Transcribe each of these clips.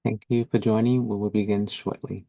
Thank you for joining. We will begin shortly.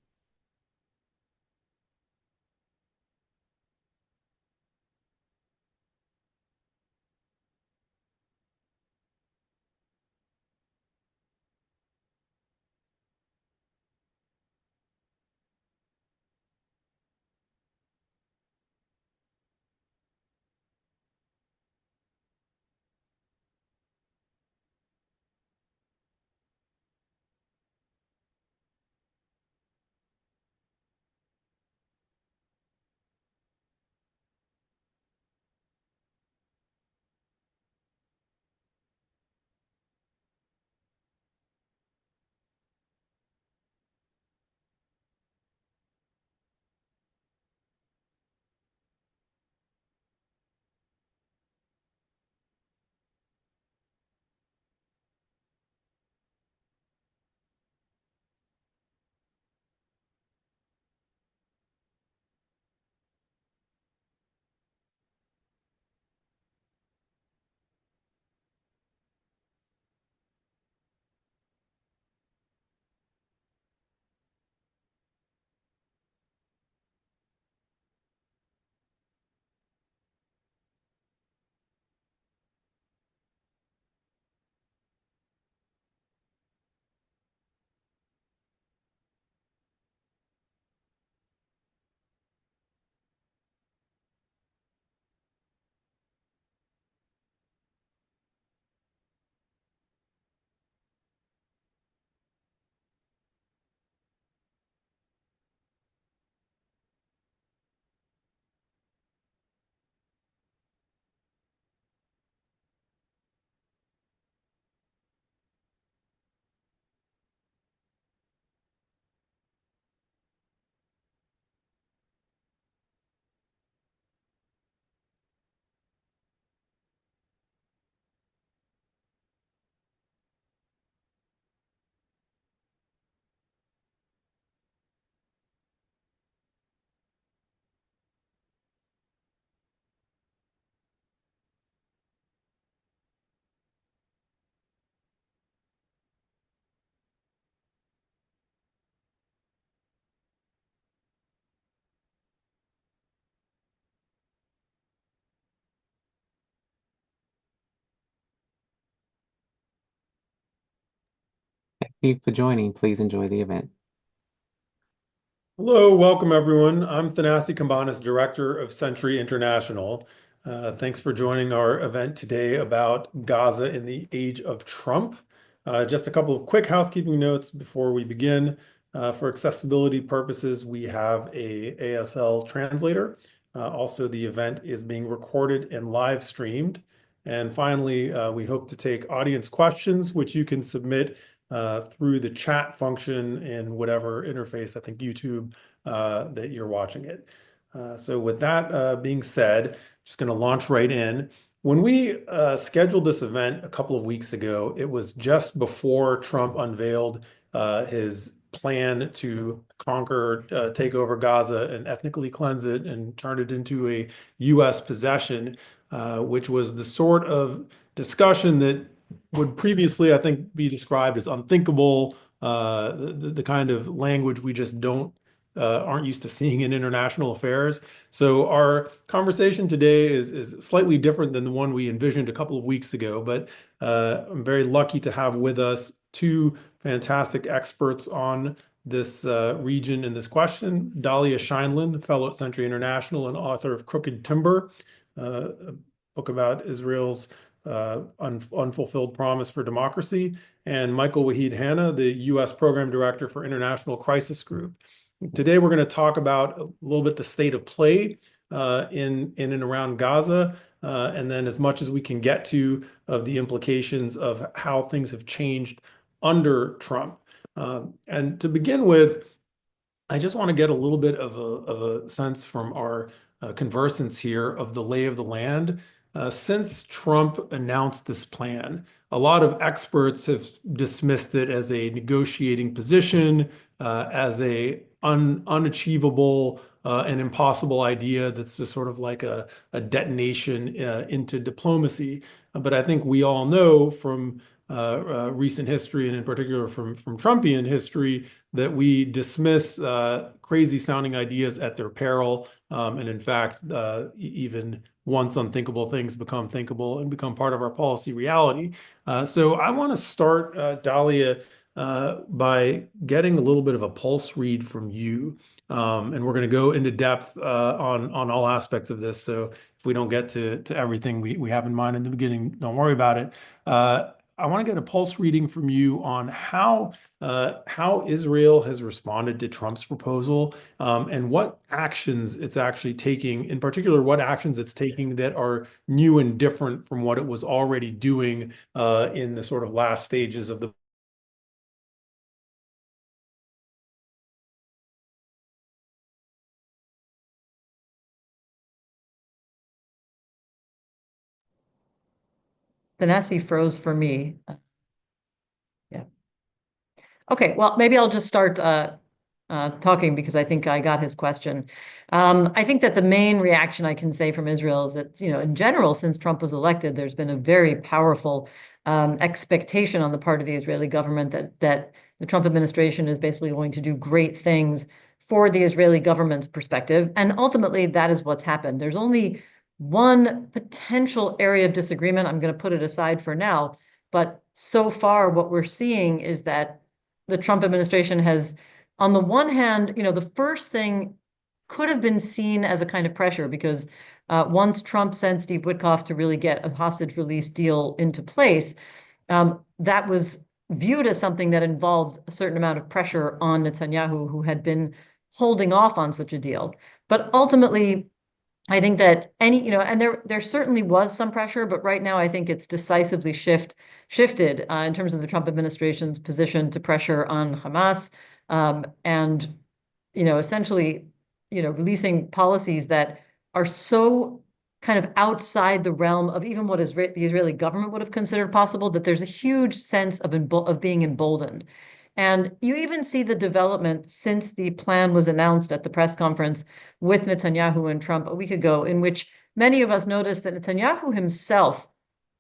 Thank you for joining. Please enjoy the event. Hello, welcome everyone. I'm Thanasi Kambanis, Director of Century International. Thanks for joining our event today about Gaza in the age of Trump. Just a couple of quick housekeeping notes before we begin. For accessibility purposes, we have a ASL translator. Also, the event is being recorded and live streamed. And finally, we hope to take audience questions, which you can submit through the chat function in whatever interface, I think YouTube, that you're watching it. So with that being said, just going to launch right in. When we scheduled this event a couple of weeks ago, it was just before Trump unveiled his plan to conquer, take over Gaza and ethnically cleanse it and turn it into a U.S. possession, which was the sort of discussion that would previously, I think, be described as unthinkable, the kind of language we just don't aren't used to seeing in international affairs. So our conversation today is slightly different than the one we envisioned a couple of weeks ago, but I'm very lucky to have with us two fantastic experts on this region and this question. Dahlia Scheindlin, fellow at Century International and author of Crooked Timber, a book about Israel's Unfulfilled Promise for Democracy, and Michael Wahid Hanna, the U.S. Program Director for International Crisis Group. Today, we're going to talk about a little bit the state of play in and around Gaza, and then as much as we can get to of the implications of how things have changed under Trump. And to begin with, I just want to get a little bit of a sense from our conversants here of the lay of the land. Since Trump announced this plan, a lot of experts have dismissed it as a negotiating position, as a unachievable an impossible idea that's just sort of like a detonation into diplomacy. But I think we all know from recent history, and in particular from Trumpian history, that we dismiss crazy sounding ideas at their peril. And in fact, even once unthinkable things become thinkable and become part of our policy reality. So I want to start, Dahlia, by getting a little bit of a pulse read from you. And we're going to go into depth on all aspects of this. So if we don't get to everything we have in mind in the beginning, don't worry about it. I want to get a pulse reading from you on how Israel has responded to Trump's proposal, and what actions it's actually taking, in particular, what actions it's taking that are new and different from what it was already doing in the sort of last stages of the. The Nessie froze for me. Yeah. Okay, well, maybe I'll just start talking because I think I got his question. I think that the main reaction I can say from Israel is that, in general, since Trump was elected, there's been a very powerful expectation on the part of the Israeli government that the Trump administration is basically going to do great things for the Israeli government's perspective. And ultimately, that is what's happened. There's only one potential area of disagreement. I'm going to put it aside for now. But so far, what we're seeing is that the Trump administration has, on the one hand, the first thing could have been seen as a kind of pressure because once Trump sent Steve Witkoff to really get a hostage release deal into place, that was viewed as something that involved a certain amount of pressure on Netanyahu, who had been holding off on such a deal. But ultimately, I think that and there certainly was some pressure, but right now I think it's decisively shifted in terms of the Trump administration's position to pressure on Hamas, and essentially, releasing policies that are so kind of outside the realm of even what the Israeli government would have considered possible, that there's a huge sense of being emboldened. And you even see the development since the plan was announced at the press conference with Netanyahu and Trump a week ago, in which many of us noticed that Netanyahu himself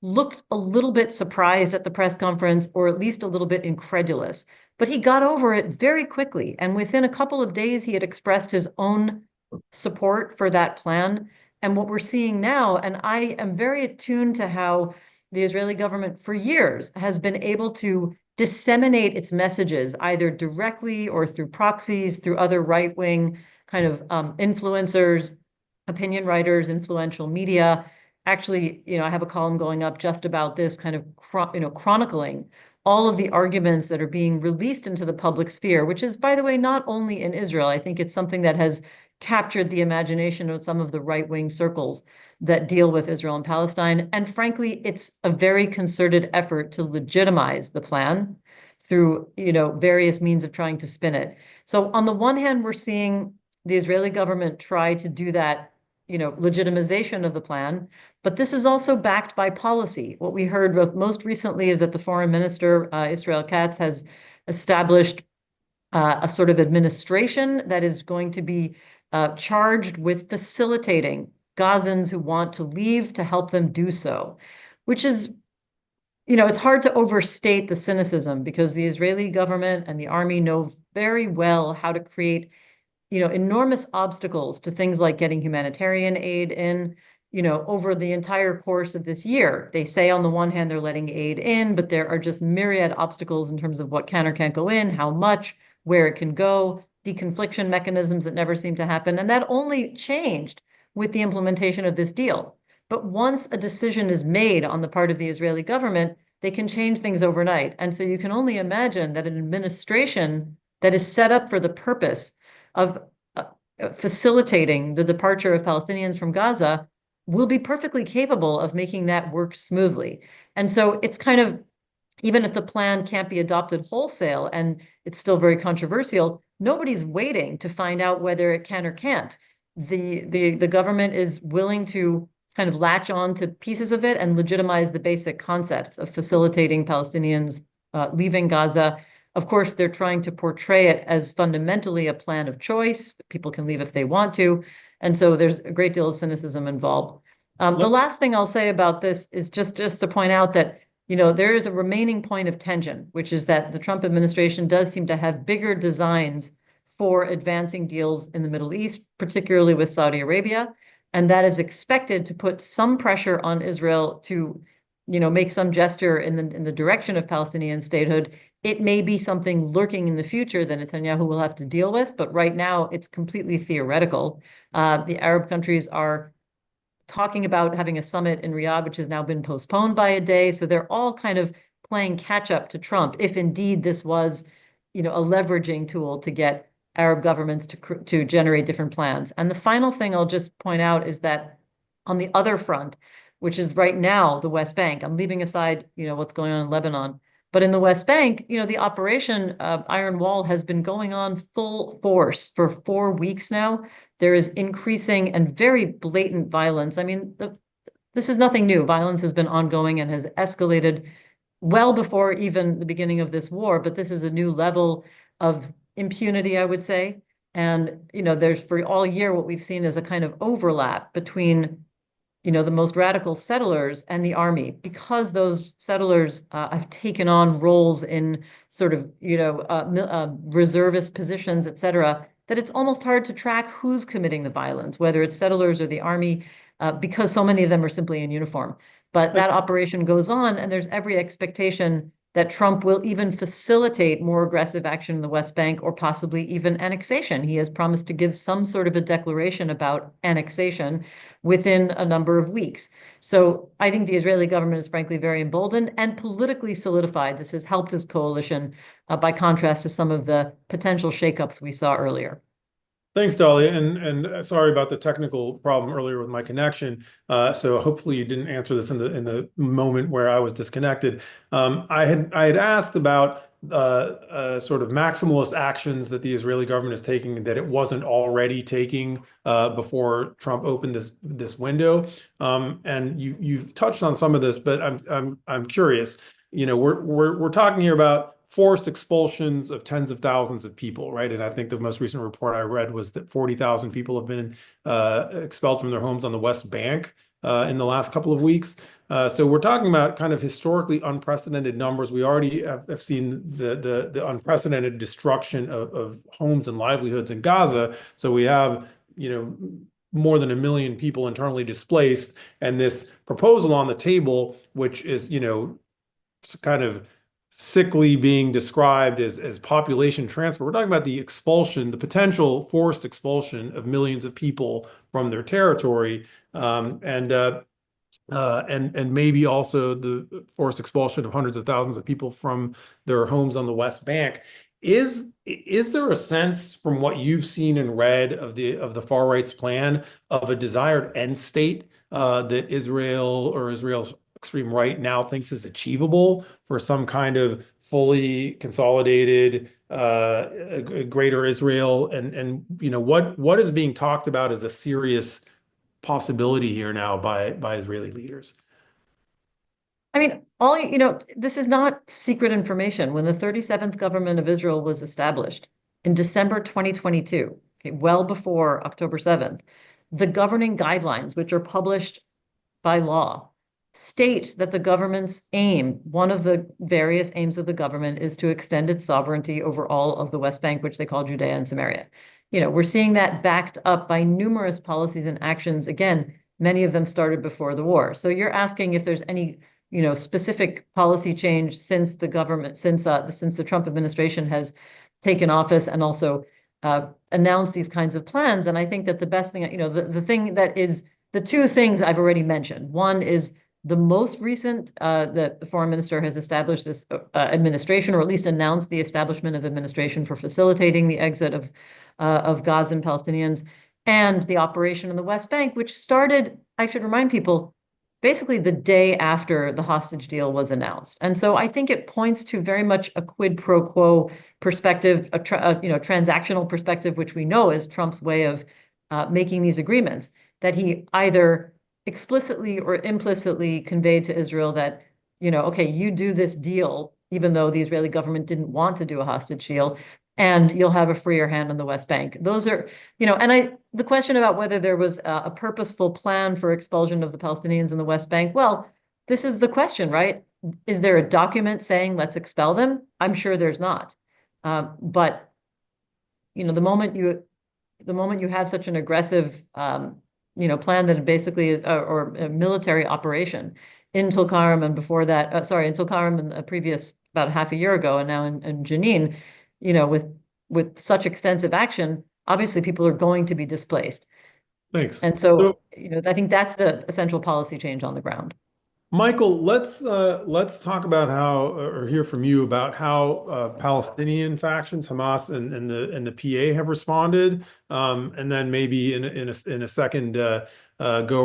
looked a little bit surprised at the press conference, or at least a little bit incredulous. But he got over it very quickly. And within a couple of days, he had expressed his own support for that plan. And what we're seeing now, and I am very attuned to how the Israeli government for years has been able to disseminate its messages either directly or through proxies, through other right-wing kind of influencers, opinion writers, influential media. Actually, I have a column going up just about this kind of, chronicling all of the arguments that are being released into the public sphere, which is, by the way, not only in Israel. I think it's something that has captured the imagination of some of the right-wing circles that deal with Israel and Palestine. And frankly, it's a very concerted effort to legitimize the plan through, various means of trying to spin it. So on the one hand, we're seeing the Israeli government try to do that, legitimization of the plan, but this is also backed by policy. What we heard most recently is that the foreign minister, Israel Katz, has established a sort of administration that is going to be charged with facilitating Gazans who want to leave to help them do so, which is, it's hard to overstate the cynicism because the Israeli government and the army know very well how to create, enormous obstacles to things like getting humanitarian aid in, over the entire course of this year. They say on the one hand they're letting aid in, but there are just myriad obstacles in terms of what can or can't go in, how much, where it can go, deconfliction mechanisms that never seem to happen. And that only changed with the implementation of this deal. But once a decision is made on the part of the Israeli government, they can change things overnight. And so you can only imagine that an administration that is set up for the purpose of facilitating the departure of Palestinians from Gaza will be perfectly capable of making that work smoothly. And so it's kind of, even if the plan can't be adopted wholesale and it's still very controversial, nobody's waiting to find out whether it can or can't. The government is willing to kind of latch on to pieces of it and legitimize the basic concepts of facilitating Palestinians leaving Gaza, Of course, they're trying to portray it as fundamentally a plan of choice. People can leave if they want to. And so there's a great deal of cynicism involved. The last thing I'll say about this is just to point out that, there is a remaining point of tension, which is that the Trump administration does seem to have bigger designs for advancing deals in the Middle East, particularly with Saudi Arabia. And that is expected to put some pressure on Israel to, make some gesture in the direction of Palestinian statehood. It may be something lurking in the future that Netanyahu will have to deal with, but right now it's completely theoretical. The Arab countries are talking about having a summit in Riyadh, which has now been postponed by a day. So they're all kind of playing catch up to Trump, if indeed this was, a leveraging tool to get Arab governments to generate different plans. And the final thing I'll just point out is that on the other front, which is right now the West Bank, I'm leaving aside, what's going on in Lebanon, but in the West Bank, the Operation Iron Wall has been going on full force for 4 weeks now. There is increasing and very blatant violence. I mean, this is nothing new. Violence has been ongoing and has escalated well before even the beginning of this war, but this is a new level of impunity, I would say. And, there's for all year, what we've seen is a kind of overlap between, the most radical settlers and the army, because those settlers have taken on roles in sort of, reservist positions, et cetera, that it's almost hard to track who's committing the violence, whether it's settlers or the army, because so many of them are simply in uniform. But that operation goes on, and there's every expectation that Trump will even facilitate more aggressive action in the West Bank or possibly even annexation. He has promised to give some sort of a declaration about annexation within a number of weeks. So I think the Israeli government is frankly very emboldened and politically solidified. This has helped his coalition, by contrast to some of the potential shakeups we saw earlier. Thanks, Dahlia, and sorry about the technical problem earlier with my connection. So hopefully you didn't answer this in the moment where I was disconnected. I had asked about sort of maximalist actions that the Israeli government is taking that it wasn't already taking before Trump opened this window. And you've touched on some of this, but I'm curious. We're talking here about forced expulsions of tens of thousands of people, right? And I think the most recent report I read was that 40,000 people have been expelled from their homes on the West Bank in the last couple of weeks. So we're talking about kind of historically unprecedented numbers. We already have seen the unprecedented destruction of homes and livelihoods in Gaza. So we have, more than 1 million people internally displaced, and this proposal on the table, which is, kind of sickly being described as population transfer. We're talking about the expulsion, the potential forced expulsion of millions of people from their territory, and maybe also the forced expulsion of hundreds of thousands of people from their homes on the West Bank. Is there a sense from what you've seen and read of the far right's plan of a desired end state that Israel or Israel's extreme right now thinks is achievable for some kind of fully consolidated greater Israel, and what is being talked about as a serious possibility here now by Israeli leaders? I mean, this is not secret information. When the 37th government of Israel was established in December 2022, okay, well before October 7th, the governing guidelines, which are published by law, state that the government's aim, one of the various aims of the government, is to extend its sovereignty over all of the West Bank, which they call Judea and Samaria. We're seeing that backed up by numerous policies and actions. Again, many of them started before the war. So you're asking if there's any, specific policy change since the Trump administration has taken office and also announced these kinds of plans. And I think that the best thing, the thing that is the two things I've already mentioned. One is the most recent, the foreign minister has established this administration, or at least announced the establishment of administration for facilitating the exit of Gazan Palestinians, and the operation in the West Bank, which started, I should remind people, basically the day after the hostage deal was announced. And so I think it points to very much a quid pro quo perspective, transactional perspective, which we know is Trump's way of making these agreements, that he either explicitly or implicitly conveyed to Israel that, okay, you do this deal, even though the Israeli government didn't want to do a hostage deal, and you'll have a freer hand on the West Bank. Those are, and the question about whether there was a purposeful plan for expulsion of the Palestinians in the West Bank, well, this is the question, right? Is there a document saying let's expel them? I'm sure there's not. But the moment you have such an aggressive plan that basically is or a military operation in Tulkarm and before that, in Tulkarm and a previous about half a year ago, and now in Jenin, with such extensive action, obviously people are going to be displaced. Thanks. And so, I think that's the essential policy change on the ground. Michael, let's talk about how, or hear from you about how Palestinian factions, Hamas and the PA have responded, and then maybe in a second go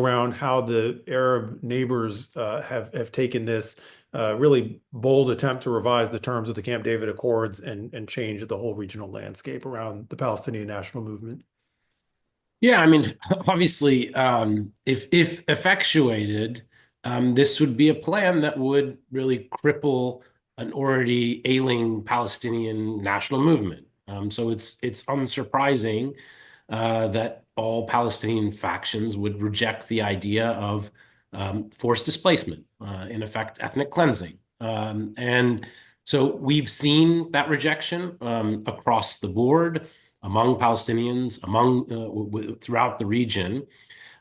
around how the Arab neighbors have taken this really bold attempt to revise the terms of the Camp David Accords and change the whole regional landscape around the Palestinian national movement. Yeah, I mean, obviously, if effectuated, this would be a plan that would really cripple an already ailing Palestinian national movement. So it's unsurprising that all Palestinian factions would reject the idea of forced displacement, in effect, ethnic cleansing. And so we've seen that rejection across the board among Palestinians, throughout the region.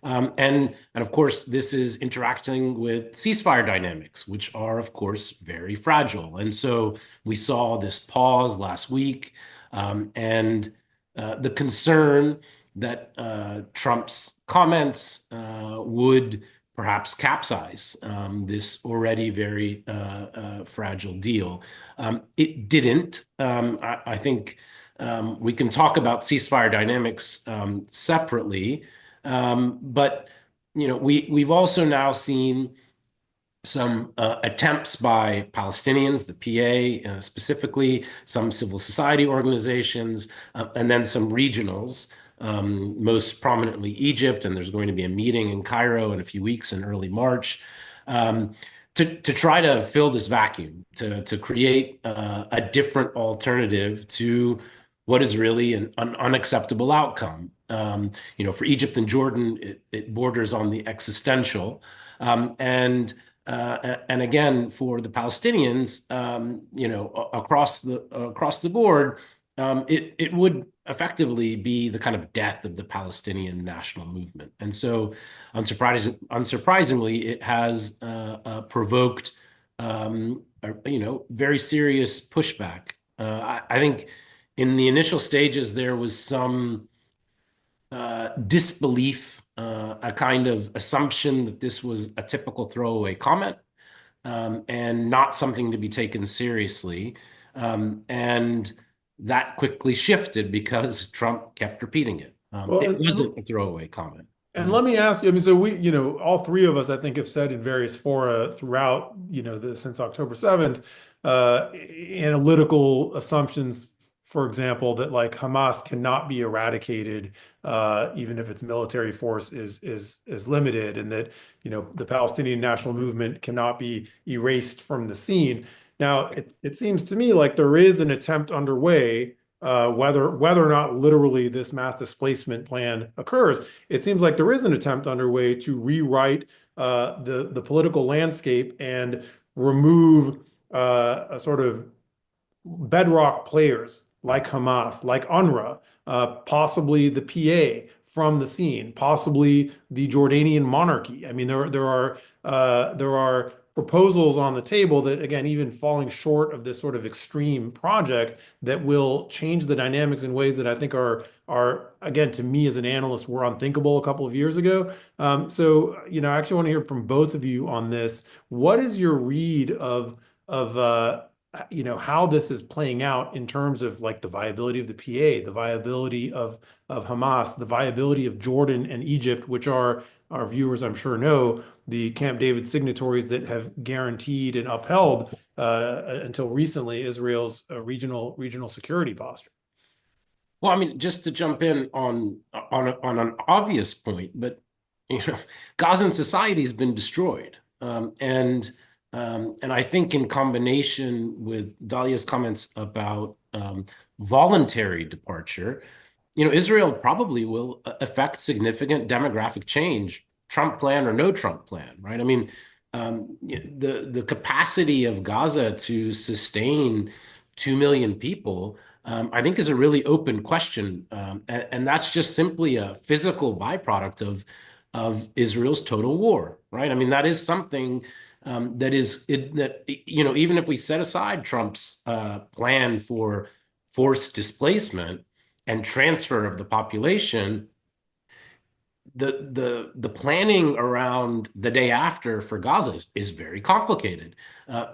And of course, this is interacting with ceasefire dynamics, which are, of course, very fragile. And so we saw this pause last week, and the concern that Trump's comments would perhaps capsize this already very fragile deal. It didn't. I think we can talk about ceasefire dynamics separately. But we've also now seen some attempts by Palestinians, the PA specifically, some civil society organizations, and then some regionals, most prominently Egypt, and there's going to be a meeting in Cairo in a few weeks in early March, to try to fill this vacuum, to create a different alternative to what is really an unacceptable outcome. For Egypt and Jordan, it borders on the existential. And again, for the Palestinians, across the board, it would effectively be the kind of death of the Palestinian national movement. And so, unsurprisingly, it has provoked very serious pushback. I think in the initial stages, there was some disbelief, a kind of assumption that this was a typical throwaway comment and not something to be taken seriously. And that quickly shifted because Trump kept repeating it. It wasn't a throwaway comment. And let me ask you, I mean, so we, all three of us, I think, have said in various fora throughout, since October 7th, analytical assumptions, for example, that like Hamas cannot be eradicated, even if its military force is limited, and that, the Palestinian national movement cannot be erased from the scene. Now, it seems to me like there is an attempt underway, whether or not literally this mass displacement plan occurs. It seems like there is an attempt underway to rewrite the political landscape and remove a sort of bedrock players like Hamas, like UNRWA, possibly the PA from the scene, possibly the Jordanian monarchy. I mean, there are proposals on the table that, again, even falling short of this sort of extreme project, that will change the dynamics in ways that I think are again, to me as an analyst, were unthinkable a couple of years ago. So, I actually want to hear from both of you on this. What is your read of how this is playing out in terms of like the viability of the PA, the viability of Hamas, the viability of Jordan and Egypt, which are, our viewers I'm sure know, the Camp David signatories that have guaranteed and upheld until recently Israel's regional security posture. Well, I mean, just to jump in on an obvious point, but Gazan society has been destroyed, and And I think in combination with Dalia's comments about voluntary departure, Israel probably will affect significant demographic change, Trump plan or no Trump plan, right? I mean, the capacity of Gaza to sustain 2 million people, I think, is a really open question, and that's just simply a physical byproduct of Israel's total war, right? I mean, that is something even if we set aside Trump's plan for forced displacement and transfer of the population, the planning around the day after for Gaza is very complicated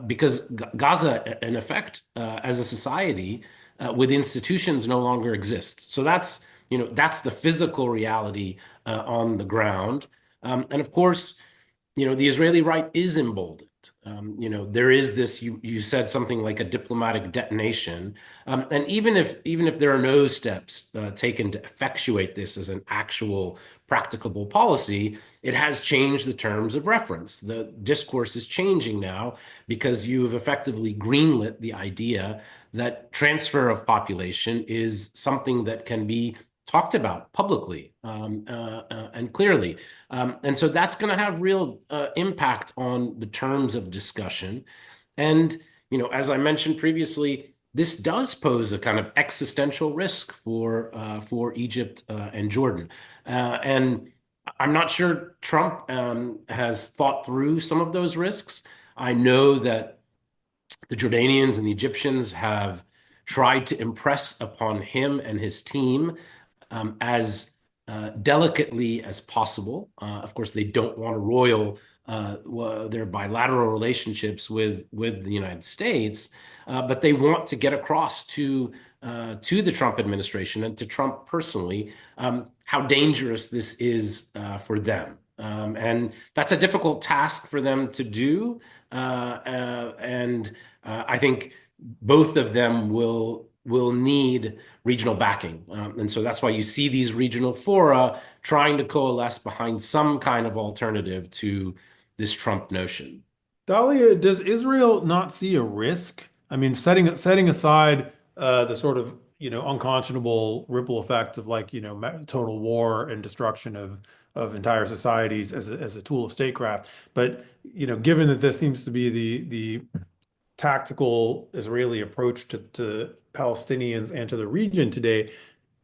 because Gaza, in effect, as a society with institutions, no longer exists. So that's the physical reality on the ground, and of course, the Israeli right is emboldened. There is this, you said something like a diplomatic detonation. And even if there are no steps taken to effectuate this as an actual practicable policy, it has changed the terms of reference. The discourse is changing now because you've effectively greenlit the idea that transfer of population is something that can be talked about publicly and clearly. And so that's going to have real impact on the terms of discussion. And, as I mentioned previously, this does pose a kind of existential risk for Egypt and Jordan. And I'm not sure Trump has thought through some of those risks. I know that the Jordanians and the Egyptians have tried to impress upon him and his team as delicately as possible. Of course, they don't want to roil their bilateral relationships with the United States, but they want to get across to the Trump administration and to Trump personally how dangerous this is for them. And that's a difficult task for them to do. And I think both of them will need regional backing. And so that's why you see these regional fora trying to coalesce behind some kind of alternative to this Trump notion. Dalia, does Israel not see a risk? I mean, setting aside the sort of unconscionable ripple effects of total war and destruction of entire societies as a tool of statecraft, but given that this seems to be the tactical Israeli approach to Palestinians and to the region today,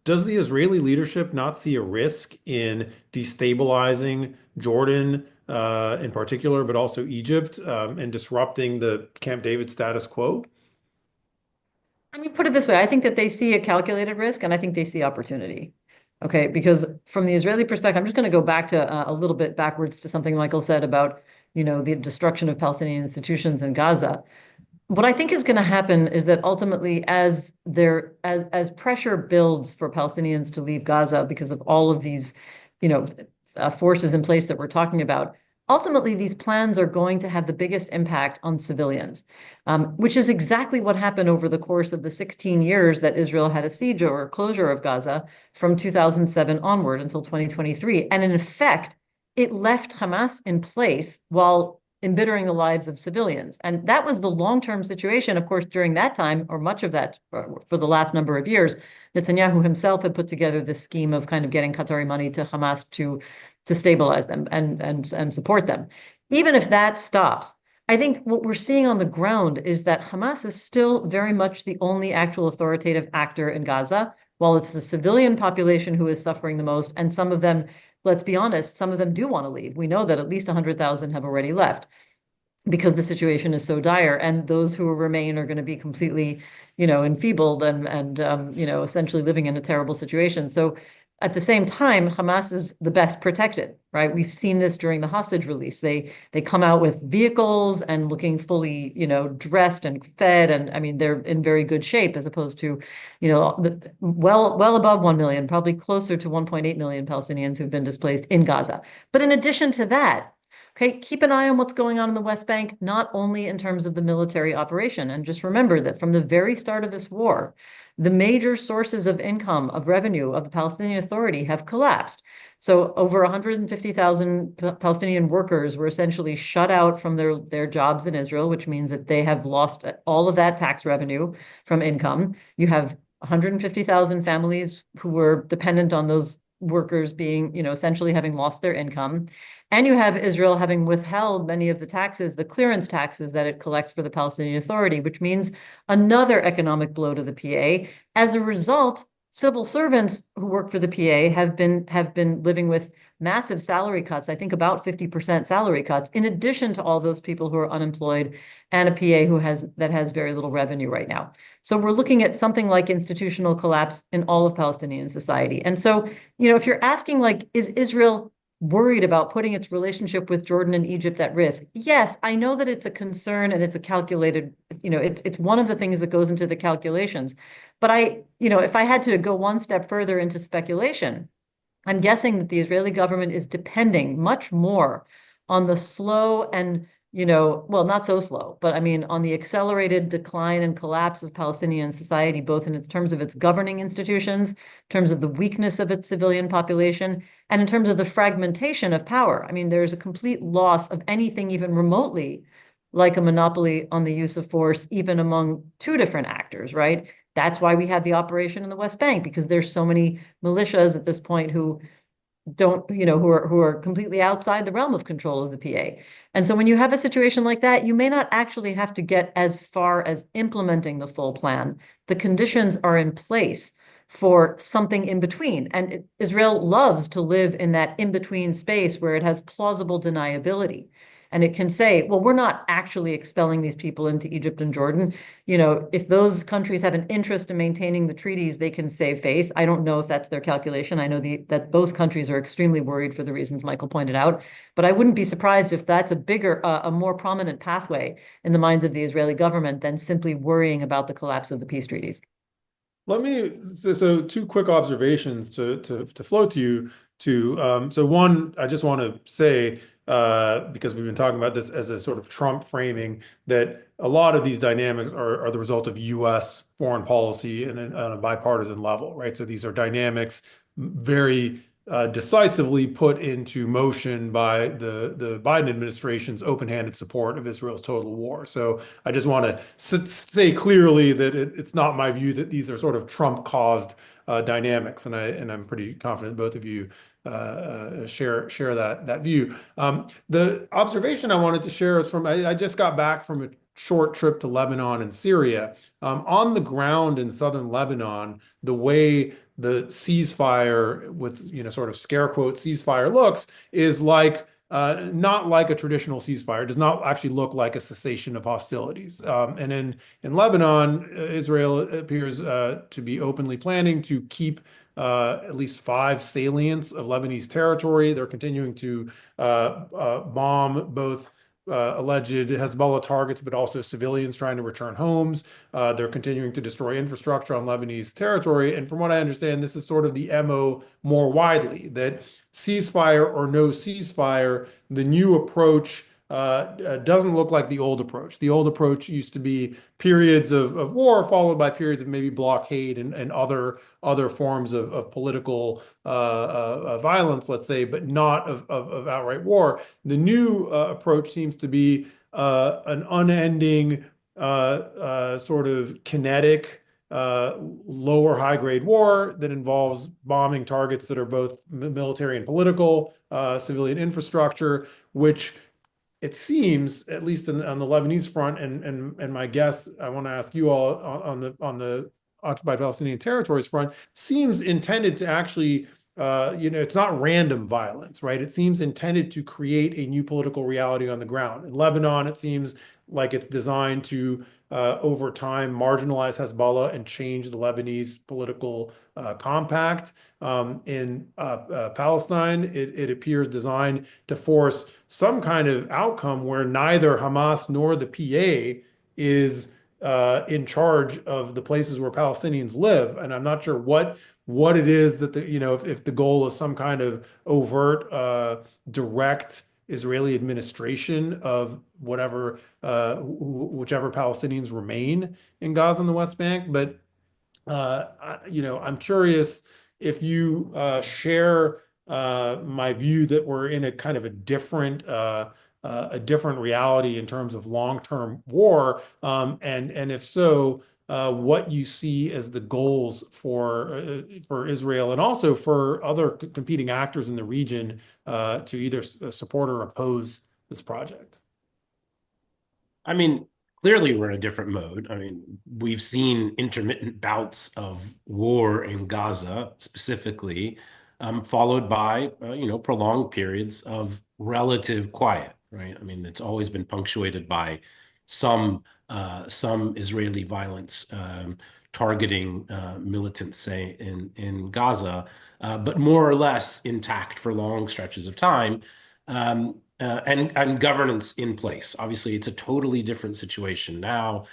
does the Israeli leadership not see a risk in destabilizing Jordan in particular, but also Egypt, and disrupting the Camp David status quo? I mean, put it this way, I think that they see a calculated risk and I think they see opportunity. Okay, because from the Israeli perspective, I'm just going to go back to a little bit backwards to something Michael said about, the destruction of Palestinian institutions in Gaza. What I think is going to happen is that ultimately, as pressure builds for Palestinians to leave Gaza because of all of these, forces in place that we're talking about, ultimately these plans are going to have the biggest impact on civilians, which is exactly what happened over the course of the 16 years that Israel had a siege or closure of Gaza from 2007 onward until 2023. And in effect, it left Hamas in place while embittering the lives of civilians. And that was the long-term situation. Of course, during that time, or much of that, for the last number of years, Netanyahu himself had put together this scheme of kind of getting Qatari money to Hamas to stabilize them and support them. Even if that stops, I think what we're seeing on the ground is that Hamas is still very much the only actual authoritative actor in Gaza, while it's the civilian population who is suffering the most, and some of them, let's be honest, some of them do want to leave. We know that at least 100,000 have already left because the situation is so dire, and those who remain are going to be completely, enfeebled and essentially living in a terrible situation. So at the same time, Hamas is the best protected, right? We've seen this during the hostage release. They come out with vehicles and looking fully, dressed and fed, and I mean they're in very good shape as opposed to, well above 1 million, probably closer to 1.8 million Palestinians who've been displaced in Gaza. But in addition to that, okay, keep an eye on what's going on in the West Bank, not only in terms of the military operation, and just remember that from the very start of this war, the major sources of income, of revenue of the Palestinian Authority have collapsed. So over 150,000 Palestinian workers were essentially shut out from their jobs in Israel, which means that they have lost all of that tax revenue from income. You have 150,000 families who were dependent on those workers being, essentially having lost their income. And you have Israel having withheld many of the taxes, the clearance taxes that it collects for the Palestinian Authority, which means another economic blow to the PA. As a result, civil servants who work for the PA have been living with massive salary cuts, I think about 50% salary cuts, in addition to all those people who are unemployed and a PA that has very little revenue right now. So we're looking at something like institutional collapse in all of Palestinian society. And so, if you're asking, like, is Israel worried about putting its relationship with Jordan and Egypt at risk? Yes, I know that it's a concern and it's a calculated, it's one of the things that goes into the calculations. But if I had to go one step further into speculation, I'm guessing that the Israeli government is depending much more on the slow and, well, not so slow, but I mean, on the accelerated decline and collapse of Palestinian society, both in its terms of its governing institutions, in terms of the weakness of its civilian population, and in terms of the fragmentation of power. I mean, there's a complete loss of anything even remotely like a monopoly on the use of force, even among two different actors, right? That's why we have the operation in the West Bank, because there's so many militias at this point who don't, who are completely outside the realm of control of the PA. And so when you have a situation like that, you may not actually have to get as far as implementing the full plan. The conditions are in place for something in between. And Israel loves to live in that in-between space where it has plausible deniability. And it can say, well, we're not actually expelling these people into Egypt and Jordan. If those countries have an interest in maintaining the treaties, they can save face. I don't know if that's their calculation. I know that both countries are extremely worried for the reasons Michael pointed out. But I wouldn't be surprised if that's a more prominent pathway in the minds of the Israeli government than simply worrying about the collapse of the peace treaties. So two quick observations to float to you. So one, I just want to say, because we've been talking about this as a sort of Trump framing, that a lot of these dynamics are the result of U.S. foreign policy and on a bipartisan level, right? So these are dynamics very decisively put into motion by the Biden administration's open-handed support of Israel's total war. So I just want to say clearly that it's not my view that these are sort of Trump-caused dynamics, and I'm pretty confident both of you share that view. The observation I wanted to share is I just got back from a short trip to Lebanon and Syria. On the ground in southern Lebanon, the way the ceasefire, with sort of scare quote ceasefire, looks is like not like a traditional ceasefire. It does not actually look like a cessation of hostilities. And in Lebanon, Israel appears to be openly planning to keep at least 5 salients of Lebanese territory. They're continuing to bomb both alleged Hezbollah targets, but also civilians trying to return homes. They're continuing to destroy infrastructure on Lebanese territory. And from what I understand, this is sort of the MO more widely, that ceasefire or no ceasefire, the new approach doesn't look like the old approach. The old approach used to be periods of war followed by periods of maybe blockade and other forms of political violence, let's say, but not of outright war. The new approach seems to be an unending sort of kinetic lower high-grade war that involves bombing targets that are both military and political, civilian infrastructure, which it seems, at least on the Lebanese front, and my guess, I want to ask you all on the occupied Palestinian territories front, seems intended to actually, it's not random violence, right? It seems intended to create a new political reality on the ground. In Lebanon, it seems like it's designed to, over time, marginalize Hezbollah and change the Lebanese political compact. In Palestine, it appears designed to force some kind of outcome where neither Hamas nor the PA is in charge of the places where Palestinians live. And I'm not sure what it is that if the goal is some kind of overt, direct Israeli administration of whichever Palestinians remain in Gaza and the West Bank. But I'm curious if you share my view that we're in a kind of a different reality in terms of long-term war, and if so, what you see as the goals for Israel and also for other competing actors in the region to either support or oppose this project. I mean, clearly we're in a different mode. I mean, we've seen intermittent bouts of war in Gaza specifically, followed by, prolonged periods of relative quiet, right? I mean, it's always been punctuated by some Israeli violence targeting militants, say, in Gaza, but more or less intact for long stretches of time. And governance in place. Obviously, it's a totally different situation now.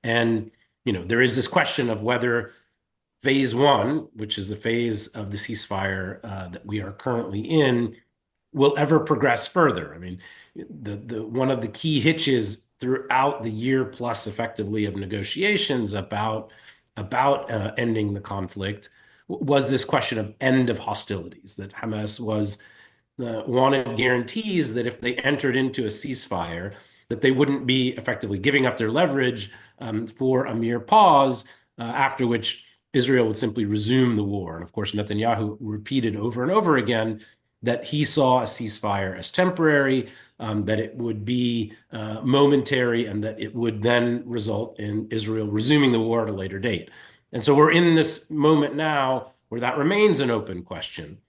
And, there is this question of whether phase one, which is the phase of the ceasefire that we are currently in, will ever progress further. I mean, the one of the key hitches throughout the year plus effectively of negotiations about ending the conflict was this question of end of hostilities, that Hamas wanted guarantees that if they entered into a ceasefire, that they wouldn't be effectively giving up their leverage for a mere pause, after which Israel would simply resume the war. And of course, Netanyahu repeated over and over again that he saw a ceasefire as temporary, that it would be momentary, and that it would then result in Israel resuming the war at a later date. And so we're in this moment now where that remains an open question.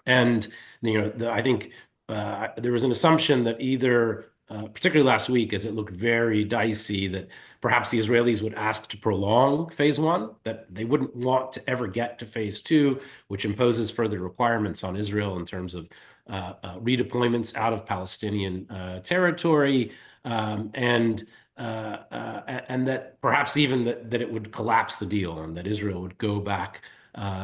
And I think there was an assumption that either, particularly last week, as it looked very dicey, that perhaps the Israelis would ask to prolong phase one, that they wouldn't want to ever get to phase two, which imposes further requirements on Israel in terms of redeployments out of Palestinian territory, and that perhaps even that it would collapse the deal and that Israel would go back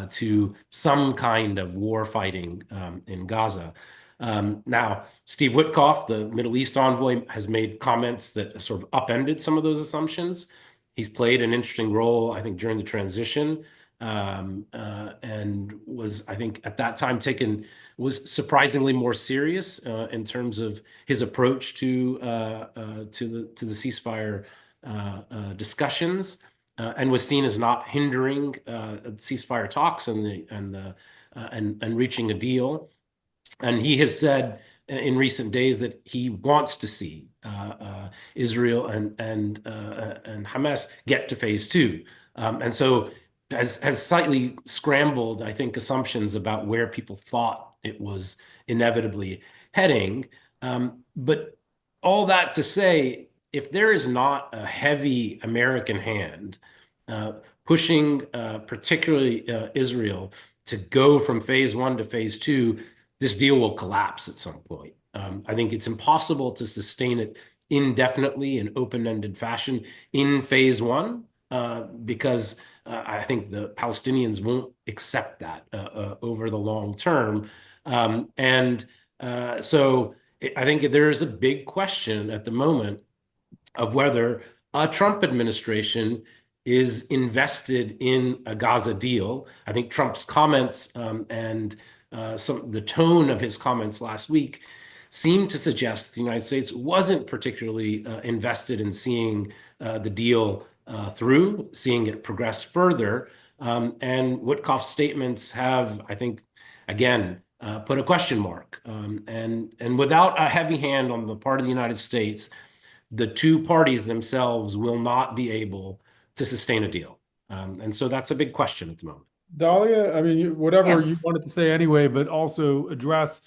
to some kind of war fighting in Gaza. Now, Steve Witkoff, the Middle East envoy, has made comments that sort of upended some of those assumptions. He's played an interesting role, I think, during the transition, and was, I think, at that time was surprisingly more serious in terms of his approach to the ceasefire discussions. And was seen as not hindering ceasefire talks and reaching a deal. And he has said in recent days that he wants to see Israel and Hamas get to phase two. And so has slightly scrambled, I think, assumptions about where people thought it was inevitably heading. But all that to say, if there is not a heavy American hand pushing particularly Israel to go from phase one to phase two, this deal will collapse at some point. I think it's impossible to sustain it indefinitely in open-ended fashion in phase one because I think the Palestinians won't accept that over the long term. So I think there is a big question at the moment of whether a Trump administration is invested in a Gaza deal. I think Trump's comments and the tone of his comments last week seemed to suggest the United States wasn't particularly invested in seeing the deal through, seeing it progress further. And Witkoff's statements have, I think, again, put a question mark. And without a heavy hand on the part of the United States, the two parties themselves will not be able to sustain a deal. And so that's a big question at the moment. Dahlia, I mean, whatever you wanted to say anyway, but also address,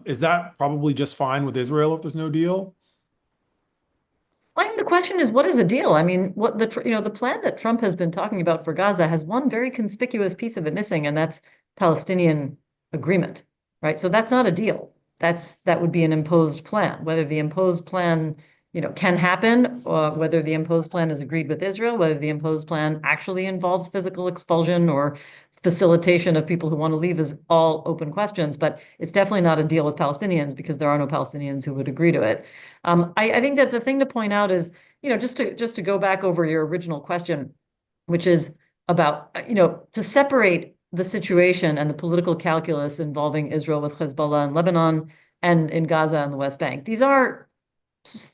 is that probably just fine with Israel if there's no deal? I think the question is, what is a deal? I mean, what the plan that Trump has been talking about for Gaza has one very conspicuous piece of it missing, and that's Palestinian agreement, right? So that's not a deal. That would be an imposed plan. Whether the imposed plan can happen, whether the imposed plan is agreed with Israel, whether the imposed plan actually involves physical expulsion or facilitation of people who want to leave is all open questions, but it's definitely not a deal with Palestinians because there are no Palestinians who would agree to it. I think that the thing to point out is, just to go back over your original question, which is about, to separate the situation and the political calculus involving Israel with Hezbollah in Lebanon and in Gaza and the West Bank. These are,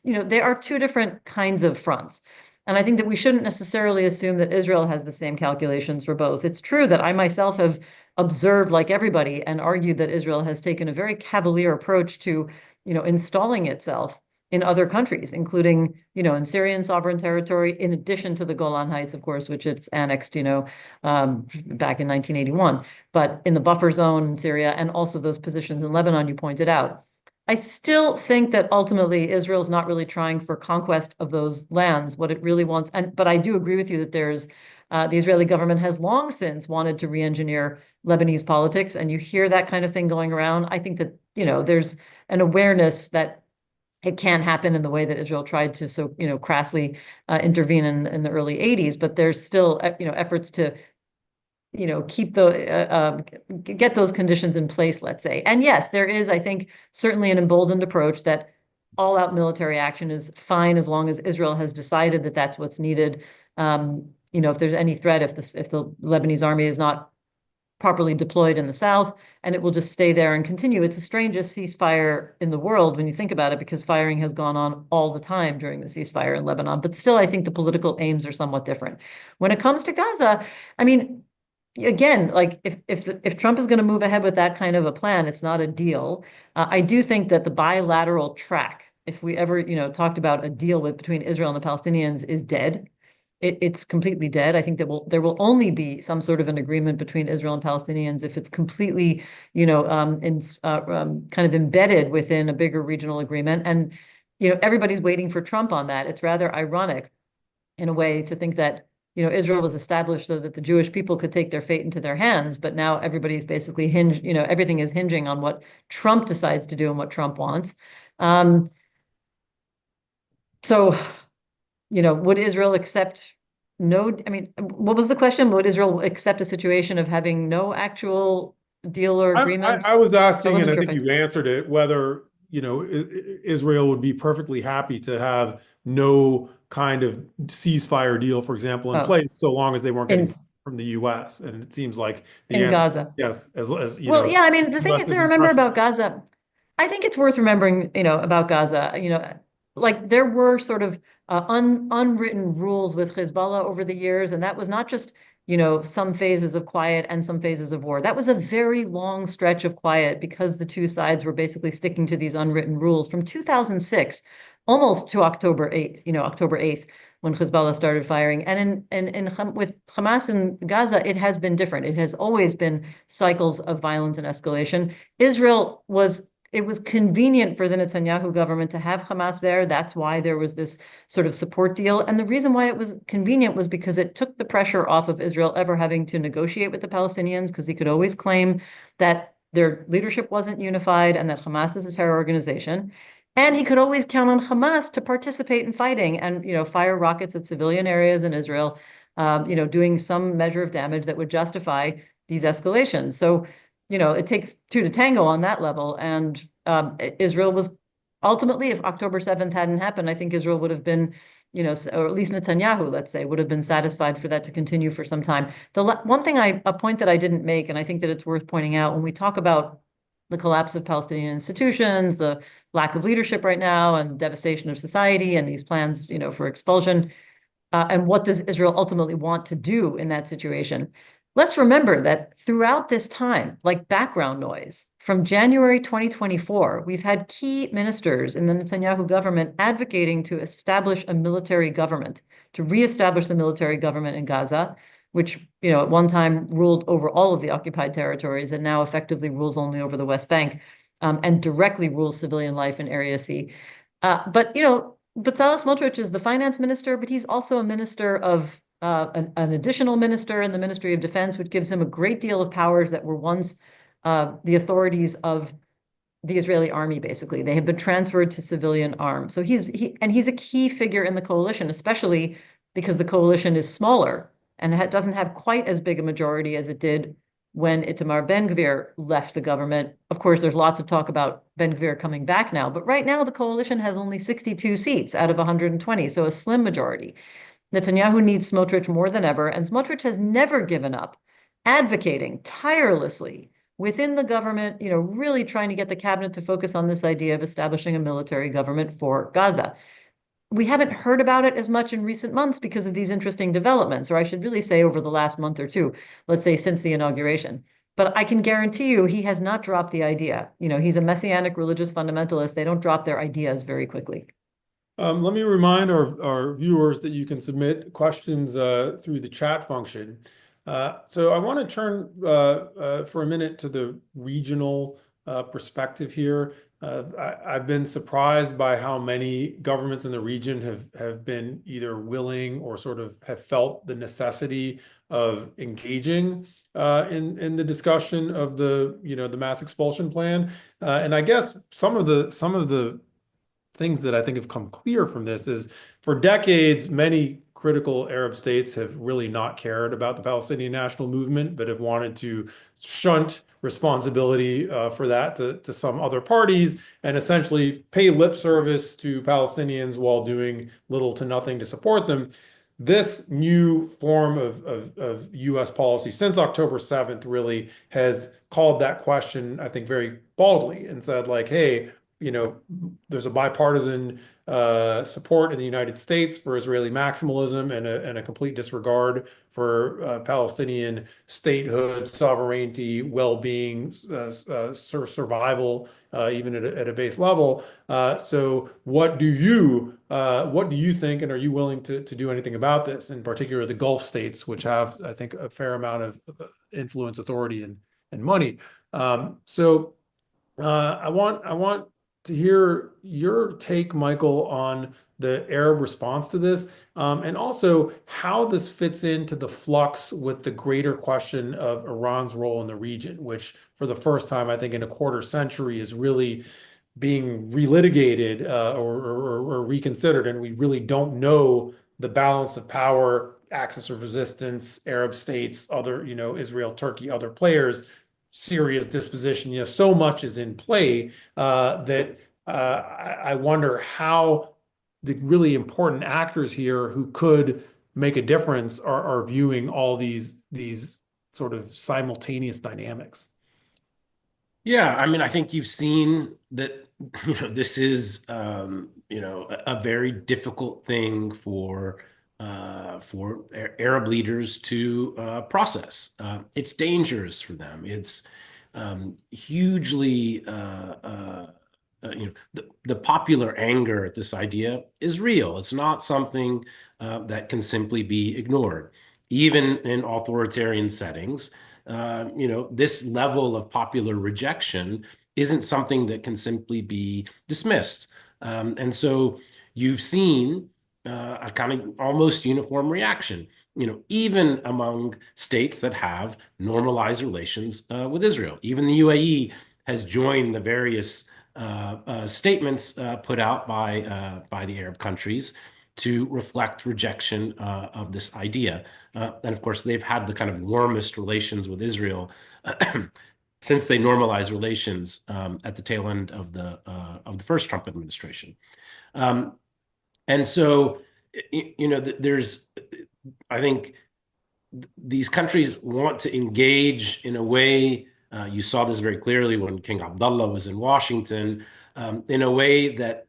they are two different kinds of fronts. And I think that we shouldn't necessarily assume that Israel has the same calculations for both. It's true that I myself have observed, like everybody, and argued that Israel has taken a very cavalier approach to, installing itself in other countries, including, in Syrian sovereign territory, in addition to the Golan Heights, of course, which it's annexed, back in 1981, but in the buffer zone in Syria, and also those positions in Lebanon you pointed out. I still think that ultimately Israel's not really trying for conquest of those lands. What it really wants, but I do agree with you that there's the Israeli government has long since wanted to re-engineer Lebanese politics, and you hear that kind of thing going around. I think that there's an awareness that it can't happen in the way that Israel tried to so crassly intervene in the early 80s, but there's still efforts to keep get those conditions in place, let's say. And yes, there is, I think, certainly an emboldened approach that all-out military action is fine as long as Israel has decided that that's what's needed. If there's any threat, if the Lebanese army is not properly deployed in the south, and it will just stay there and continue. It's the strangest ceasefire in the world when you think about it, because firing has gone on all the time during the ceasefire in Lebanon. But still, I think the political aims are somewhat different. When it comes to Gaza, I mean, again, like if Trump is going to move ahead with that kind of a plan, it's not a deal. I do think that the bilateral track, if we ever talked about a deal between Israel and the Palestinians, is dead. It's completely dead. I think that there will only be some sort of an agreement between Israel and Palestinians if it's completely kind of embedded within a bigger regional agreement. And everybody's waiting for Trump on that. It's rather ironic in a way to think that Israel was established so that the Jewish people could take their fate into their hands, but now everybody's basically everything is hinging on what Trump decides to do and what Trump wants. So, would Israel accept what was the question? Would Israel accept a situation of having no actual deal or agreement? I was asking, and I sure think you've answered it, whether, Israel would be perfectly happy to have no kind of ceasefire deal, for example, in place, so long as they weren't getting from the U.S. And it seems like the answer Gaza. yes, as well, yeah, I mean, the thing US is to remember about Gaza, I think it's worth remembering, about Gaza, like there were sort of unwritten rules with Hezbollah over the years, and that was not just, some phases of quiet and some phases of war. That was a very long stretch of quiet because the two sides were basically sticking to these unwritten rules from 2006 almost to October 8th, when Hezbollah started firing. And with Hamas in Gaza, it has been different. It has always been cycles of violence and escalation. It was convenient for the Netanyahu government to have Hamas there. That's why there was this sort of support deal. And the reason why it was convenient was because it took the pressure off of Israel ever having to negotiate with the Palestinians, because he could always claim that their leadership wasn't unified and that Hamas is a terror organization. And he could always count on Hamas to participate in fighting and, fire rockets at civilian areas in Israel, doing some measure of damage that would justify these escalations. So, it takes two to tango on that level. And Israel was ultimately, if October 7th hadn't happened, I think Israel would have been, or at least Netanyahu, let's say, would have been satisfied for that to continue for some time. One thing a point that I didn't make, and I think that it's worth pointing out when we talk about the collapse of Palestinian institutions, the lack of leadership right now, and devastation of society, and these plans, for expulsion, and what does Israel ultimately want to do in that situation? Let's remember that throughout this time, like background noise, from January 2024, we've had key ministers in the Netanyahu government advocating to establish a military government, to reestablish the military government in Gaza, which, at one time ruled over all of the occupied territories and now effectively rules only over the West Bank, and directly rules civilian life in Area C. But Bezalel Smotrich is the finance minister, but he's also a minister of an additional minister in the Ministry of Defense, which gives him a great deal of powers that were once the authorities of the Israeli army, basically. They have been transferred to civilian arms. So he's a key figure in the coalition, especially because the coalition is smaller and doesn't have quite as big a majority as it did when Itamar Ben-Gvir left the government. Of course, there's lots of talk about Ben-Gvir coming back now, but right now the coalition has only 62 seats out of 120, so a slim majority. Netanyahu needs Smotrich more than ever, and Smotrich has never given up advocating tirelessly within the government, really trying to get the cabinet to focus on this idea of establishing a military government for Gaza. We haven't heard about it as much in recent months because of these interesting developments, or I should really say over the last month or two, let's say since the inauguration. But I can guarantee you he has not dropped the idea. He's a messianic religious fundamentalist. They don't drop their ideas very quickly. Let me remind our viewers that you can submit questions through the chat function. So I want to turn for a minute to the regional perspective here. I've been surprised by how many governments in the region have been either willing or sort of have felt the necessity of engaging in the discussion of the mass expulsion plan. And I guess some of the things that I think have come clear from this is for decades, many critical Arab states have really not cared about the Palestinian national movement, but have wanted to shunt responsibility for that to some other parties and essentially pay lip service to Palestinians while doing little to nothing to support them. This new form of U.S. policy since October 7th really has called that question, I think, very baldly and said, like, hey, there's a bipartisan support in the United States for Israeli maximalism and a complete disregard for Palestinian statehood, sovereignty, well-being, survival, even at a base level. So what do you think, and are you willing to do anything about this? In particular, the Gulf states, which have, I think, a fair amount of influence, authority, and money. I want to hear your take, Michael, on the Arab response to this, and also how this fits into the flux with the greater question of Iran's role in the region, which for the first time, I think, in a quarter century is really being relitigated or reconsidered, and we really don't know the balance of power, axis of resistance, Arab states, other, Israel, Turkey, other players, Syria's disposition. So much is in play that I wonder how the really important actors here who could make a difference are viewing all these sort of simultaneous dynamics. Yeah, I mean, I think you've seen that, this is, a very difficult thing for Arab leaders to process. It's dangerous for them. It's hugely, the popular anger at this idea is real. It's not something that can simply be ignored. Even in authoritarian settings, this level of popular rejection isn't something that can simply be dismissed. And so you've seen a kind of almost uniform reaction, even among states that have normalized relations with Israel. Even the UAE has joined the various statements put out by the Arab countries to reflect rejection of this idea. And of course, they've had the kind of warmest relations with Israel since they normalized relations at the tail end of the first Trump administration. And so, there's, I think, these countries want to engage in a way. You saw this very clearly when King Abdullah was in Washington, in a way that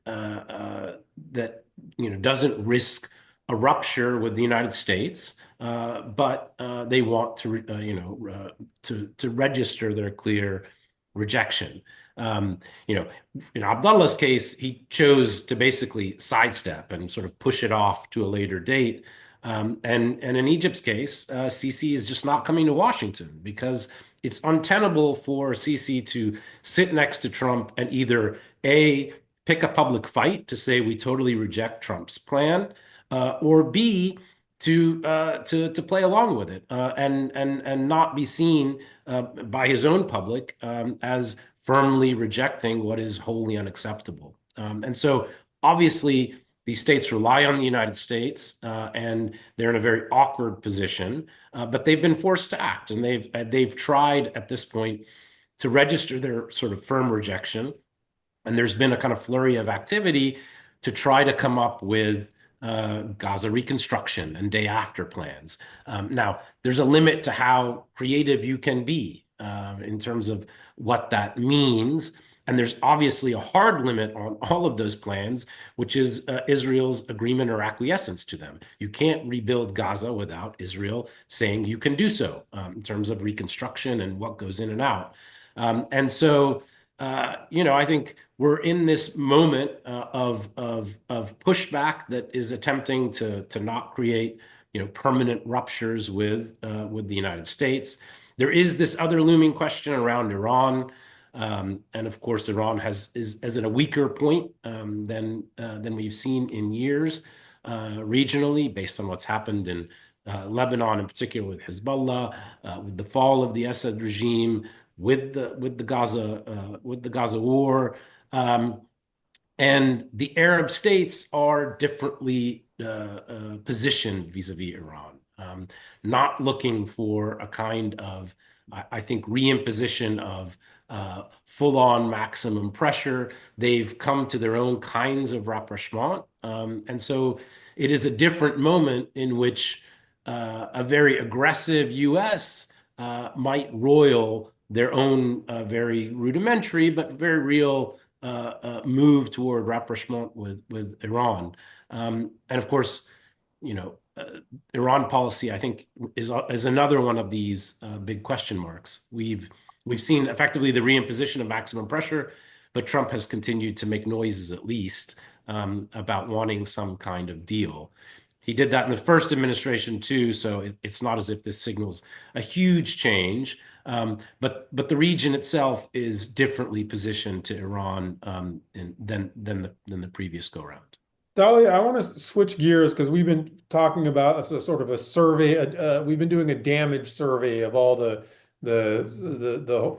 doesn't risk a rupture with the United States, but they want to register their clear rejection. In Abdullah's case, he chose to basically sidestep and sort of push it off to a later date. And in Egypt's case, Sisi is just not coming to Washington because it's untenable for Sisi to sit next to Trump and either A, pick a public fight to say we totally reject Trump's plan, or B, to play along with it and not be seen by his own public as firmly rejecting what is wholly unacceptable. And so obviously these states rely on the United States and they're in a very awkward position, but they've been forced to act, and they've tried at this point to register their sort of firm rejection. And there's been a kind of flurry of activity to try to come up with Gaza reconstruction and day after plans. Now, there's a limit to how creative you can be in terms of what that means. And there's obviously a hard limit on all of those plans, which is Israel's agreement or acquiescence to them. You can't rebuild Gaza without Israel saying you can do so in terms of reconstruction and what goes in and out. And so, I think we're in this moment of pushback that is attempting to not create, permanent ruptures with the United States. There is this other looming question around Iran. And of course, Iran is at a weaker point than we've seen in years regionally, based on what's happened in Lebanon, in particular with Hezbollah, with the fall of the Assad regime, with the Gaza war, and the Arab states are differently positioned vis-a-vis Iran, not looking for a kind of, I think, reimposition of full-on maximum pressure. They've come to their own kinds of rapprochement. And so it is a different moment in which a very aggressive US might roil their own very rudimentary but very real move toward rapprochement with Iran. And of course, Iran policy, I think, is another one of these big question marks. We've seen effectively the reimposition of maximum pressure, but Trump has continued to make noises, at least, about wanting some kind of deal. He did that in the first administration too, so it's not as if this signals a huge change. But the region itself is differently positioned to Iran than the previous go round. Dahlia, I want to switch gears because we've been talking about a sort of a survey. We've been doing a damage survey of all the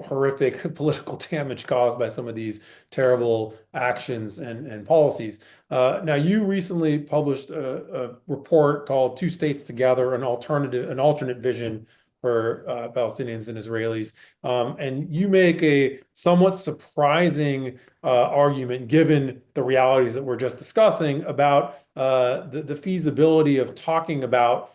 horrific political damage caused by some of these terrible actions and policies. Now, you recently published a report called Two States Together, an alternate vision for Palestinians and Israelis. And you make a somewhat surprising argument, given the realities that we're just discussing, about the feasibility of talking about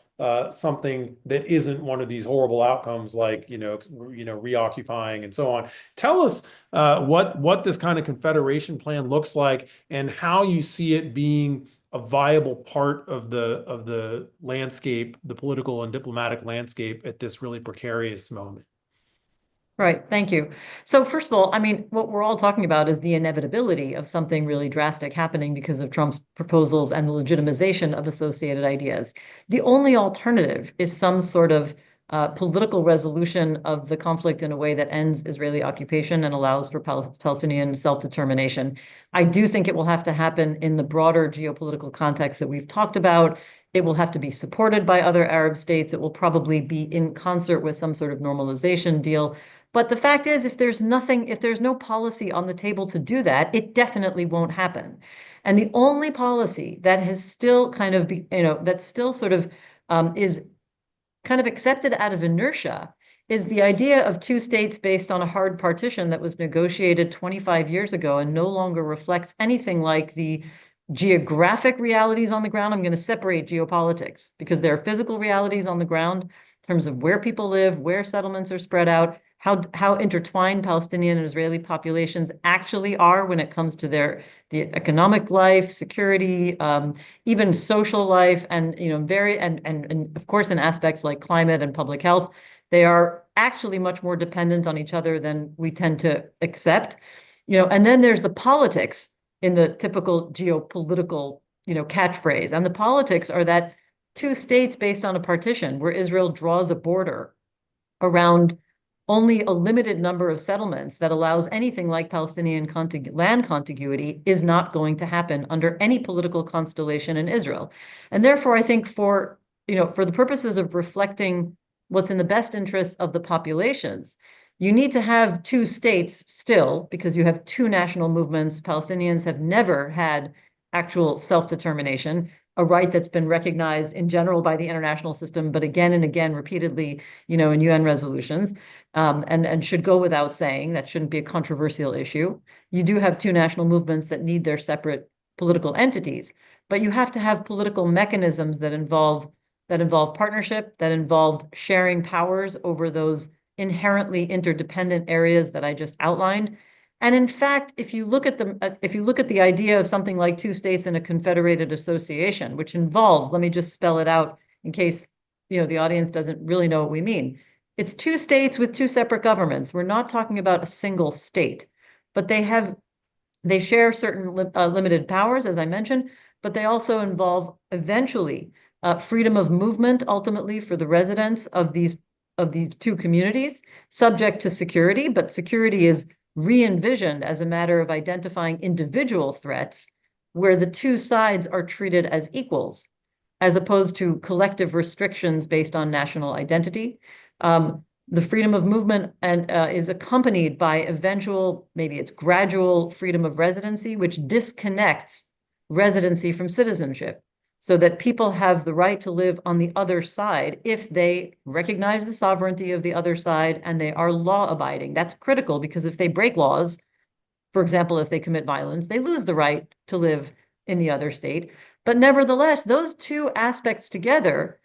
something that isn't one of these horrible outcomes, like reoccupying and so on. Tell us what this kind of confederation plan looks like and how you see it being a viable part of the landscape, the political and diplomatic landscape at this really precarious moment. Right. Thank you. So first of all, I mean, what we're all talking about is the inevitability of something really drastic happening because of Trump's proposals and the legitimization of associated ideas. The only alternative is some sort of political resolution of the conflict in a way that ends Israeli occupation and allows for Palestinian self-determination. I do think it will have to happen in the broader geopolitical context that we've talked about. It will have to be supported by other Arab states. It will probably be in concert with some sort of normalization deal. But the fact is, if there's no policy on the table to do that, it definitely won't happen. And the only policy that has still kind of, that still sort of is kind of accepted out of inertia is the idea of two states based on a hard partition that was negotiated 25 years ago and no longer reflects anything like the geographic realities on the ground. I'm going to separate geopolitics because there are physical realities on the ground in terms of where people live, where settlements are spread out, how intertwined Palestinian and Israeli populations actually are when it comes to the economic life, security, even social life, and and of course in aspects like climate and public health, they are actually much more dependent on each other than we tend to accept. And then there's the politics in the typical geopolitical catchphrase, and the politics are that two states based on a partition where Israel draws a border around only a limited number of settlements that allows anything like Palestinian land contiguity is not going to happen under any political constellation in Israel. And therefore, I think for the purposes of reflecting what's in the best interests of the populations, you need to have two states still, because you have two national movements. Palestinians have never had actual self-determination, a right that's been recognized in general by the international system, but again and again, repeatedly, in UN resolutions, and should go without saying. That shouldn't be a controversial issue. You do have two national movements that need their separate political entities, but you have to have political mechanisms that involve partnership, that involved sharing powers over those inherently interdependent areas that I just outlined. And in fact, if you look at the idea of something like two states in a confederated association, which involves, let me just spell it out in case the audience doesn't really know what we mean. It's two states with two separate governments. We're not talking about a single state, but they share certain limited powers, as I mentioned, but they also involve eventually freedom of movement, ultimately for the residents of these two communities, subject to security, but security is re-envisioned as a matter of identifying individual threats where the two sides are treated as equals, as opposed to collective restrictions based on national identity. The freedom of movement is accompanied by eventual, maybe it's gradual freedom of residency, which disconnects residency from citizenship, so that people have the right to live on the other side if they recognize the sovereignty of the other side and they are law-abiding. That's critical because if they break laws, for example, if they commit violence, they lose the right to live in the other state. But nevertheless, those two aspects together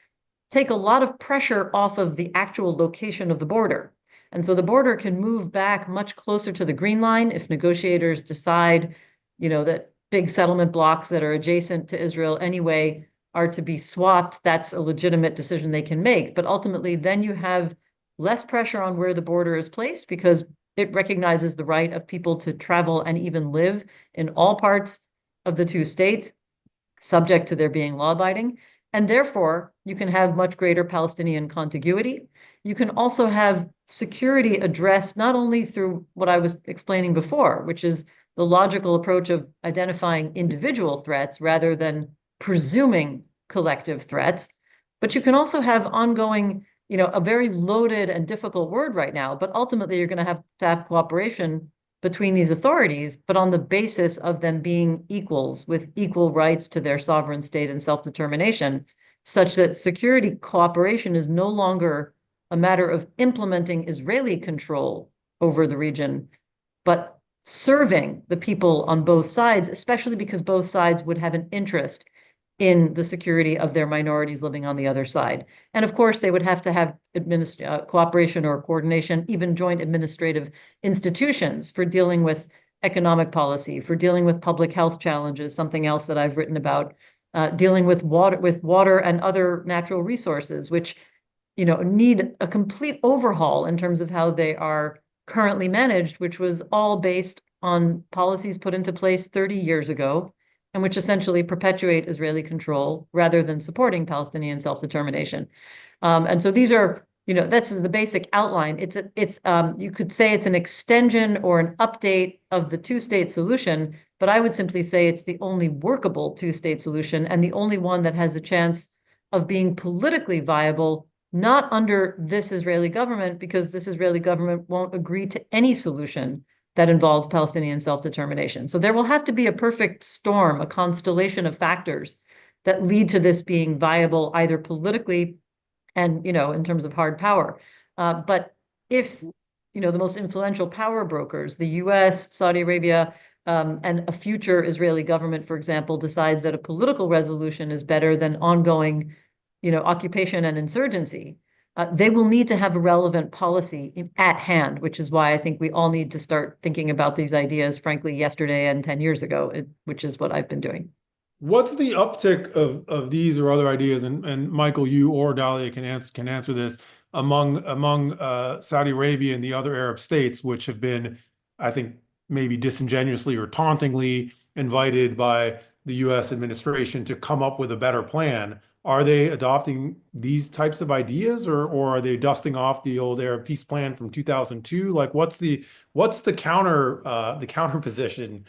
take a lot of pressure off of the actual location of the border. And so the border can move back much closer to the green line if negotiators decide, that big settlement blocks that are adjacent to Israel anyway are to be swapped. That's a legitimate decision they can make. But ultimately, then you have less pressure on where the border is placed because it recognizes the right of people to travel and even live in all parts of the two states, subject to their being law-abiding. And therefore, you can have much greater Palestinian contiguity. You can also have security addressed not only through what I was explaining before, which is the logical approach of identifying individual threats rather than presuming collective threats, but you can also have ongoing, a very loaded and difficult word right now, but ultimately you're going to have cooperation between these authorities, but on the basis of them being equals with equal rights to their sovereign state and self-determination, such that security cooperation is no longer a matter of implementing Israeli control over the region, but serving the people on both sides, especially because both sides would have an interest in the security of their minorities living on the other side. And of course, they would have to have cooperation or coordination, even joint administrative institutions for dealing with economic policy, for dealing with public health challenges, something else that I've written about, dealing with water and other natural resources, which need a complete overhaul in terms of how they are currently managed, which was all based on policies put into place 30 years ago, and which essentially perpetuate Israeli control rather than supporting Palestinian self-determination. And so these are, this is the basic outline. You could say it's an extension or an update of the two-state solution, but I would simply say it's the only workable two-state solution and the only one that has a chance of being politically viable, not under this Israeli government, because this Israeli government won't agree to any solution that involves Palestinian self-determination. So there will have to be a perfect storm, a constellation of factors that lead to this being viable either politically and, in terms of hard power. But if, the most influential power brokers, the US, Saudi Arabia, and a future Israeli government, for example, decides that a political resolution is better than ongoing, occupation and insurgency, they will need to have a relevant policy at hand, which is why I think we all need to start thinking about these ideas, frankly, yesterday and 10 years ago, which is what I've been doing. What's the uptick of these or other ideas? And Michael, you or Dalia can answer this among Saudi Arabia and the other Arab states, which have been, I think, maybe disingenuously or tauntingly invited by the U.S. administration to come up with a better plan. Are they adopting these types of ideas, or are they dusting off the old Arab peace plan from 2002? Like, what's the counter position?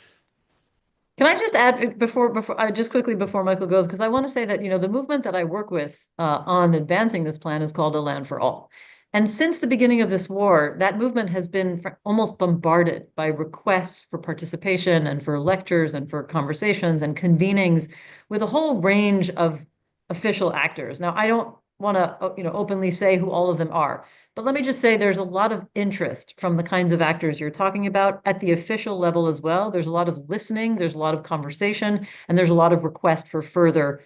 Can I just add just quickly before Michael goes, because I want to say that, the movement that I work with on advancing this plan is called A Land for All. And since the beginning of this war, that movement has been almost bombarded by requests for participation and for lectures and for conversations and convenings with a whole range of official actors. Now, I don't want to, openly say who all of them are. But let me just say there's a lot of interest from the kinds of actors you're talking about at the official level as well. There's a lot of listening, there's a lot of conversation, and there's a lot of request for further,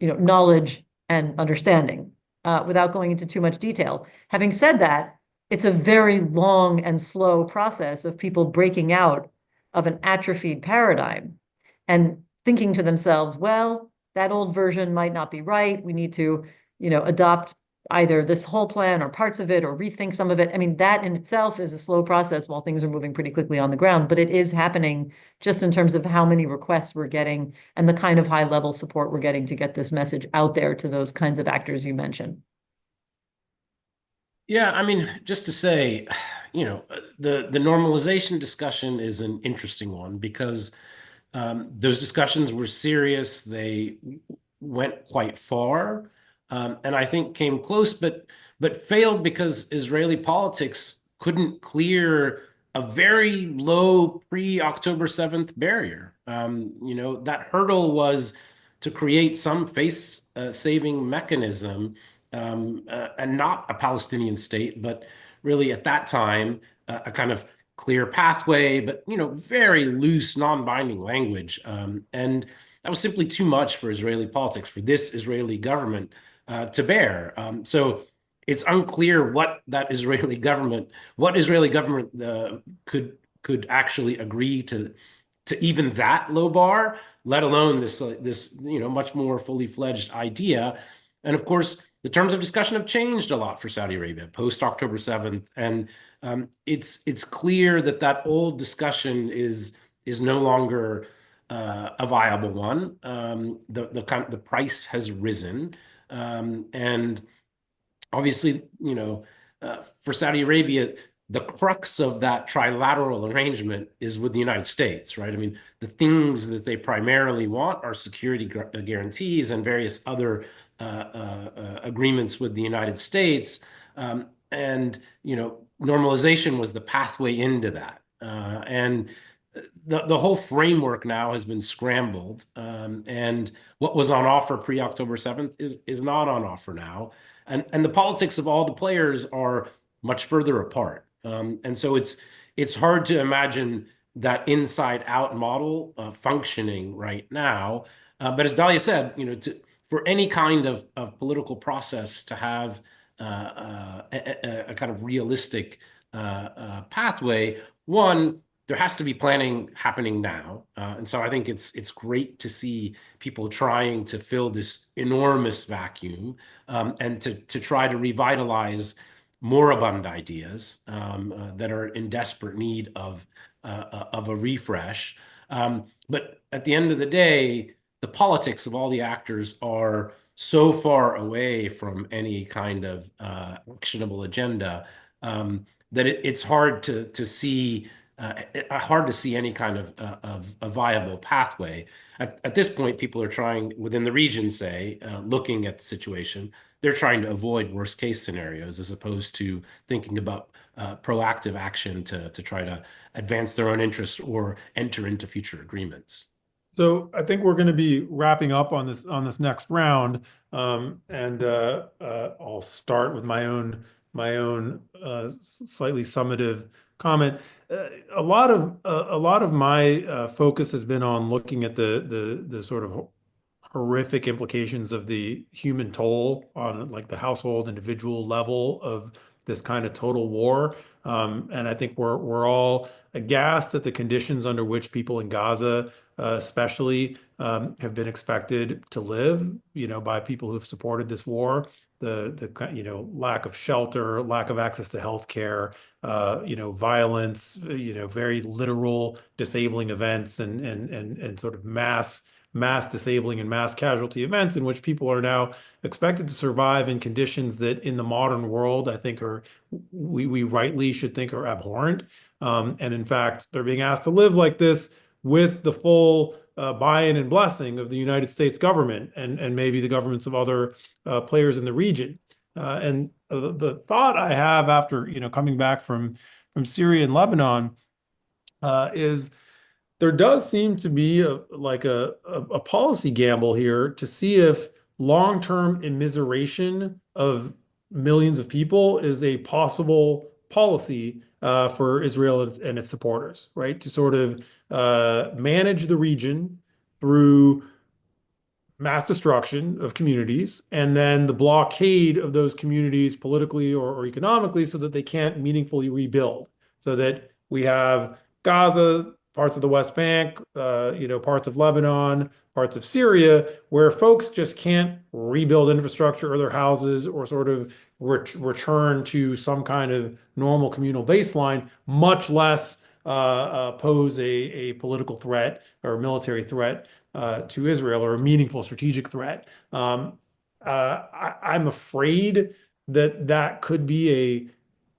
knowledge and understanding, without going into too much detail. Having said that, it's a very long and slow process of people breaking out of an atrophied paradigm and thinking to themselves, well, that old version might not be right. We need to, adopt either this whole plan or parts of it or rethink some of it. I mean, that in itself is a slow process while things are moving pretty quickly on the ground, but it is happening just in terms of how many requests we're getting and the kind of high level support we're getting to get this message out there to those kinds of actors you mentioned. Yeah, I mean, just to say, the normalization discussion is an interesting one because those discussions were serious. They went quite far, and I think came close, but failed because Israeli politics couldn't clear a very low pre-October 7th barrier. That hurdle was to create some face-saving mechanism, and not a Palestinian state, but really at that time a kind of clear pathway, but very loose, non-binding language, and that was simply too much for Israeli politics, for this Israeli government to bear. So it's unclear what Israeli government could actually agree to even that low bar, let alone this much more fully fledged idea. And of course, the terms of discussion have changed a lot for Saudi Arabia post October 7th, and it's clear that old discussion is no longer a viable one. The price has risen, and obviously, for Saudi Arabia, the crux of that trilateral arrangement is with the United States, right? I mean, the things that they primarily want are security guarantees and various other agreements with the United States. And normalization was the pathway into that. And the whole framework now has been scrambled. And what was on offer pre-October 7th is not on offer now. And the politics of all the players are much further apart. And so it's hard to imagine that inside out model functioning right now. But as Dahlia said, for any kind of political process to have a kind of realistic pathway, one, there has to be planning happening now. And so I think it's great to see people trying to fill this enormous vacuum, and to try to revitalize moribund ideas that are in desperate need of a refresh. But at the end of the day, the politics of all the actors are so far away from any kind of actionable agenda, that it's hard to see any kind of a viable pathway. At this point, people are trying within the region, say, looking at the situation, they're trying to avoid worst case scenarios as opposed to thinking about proactive action to try to advance their own interests or enter into future agreements. So I think we're going to be wrapping up on this next round, and I'll start with my own slightly summative comment. A lot of my focus has been on looking at the sort of horrific implications of the human toll on like the household individual level of this kind of total war. And I think we're all aghast at the conditions under which people in Gaza, especially, have been expected to live, by people who've supported this war. The lack of shelter, lack of access to healthcare, violence, very literal disabling events and sort of mass disabling and mass casualty events in which people are now expected to survive in conditions that in the modern world, I think we rightly should think are abhorrent. And in fact, they're being asked to live like this with the full buy-in and blessing of the United States government and maybe the governments of other players in the region. And the thought I have after coming back from Syria and Lebanon is there does seem to be a policy gamble here to see if long-term immiseration of millions of people is a possible policy for Israel and its supporters, right? To sort of manage the region through mass destruction of communities and then the blockade of those communities politically or economically so that they can't meaningfully rebuild. So that we have Gaza, parts of the West Bank, parts of Lebanon, parts of Syria, where folks just can't rebuild infrastructure or their houses or sort of return to some kind of normal communal baseline, much less pose a political threat or military threat to Israel or a meaningful strategic threat. I'm afraid that that could be a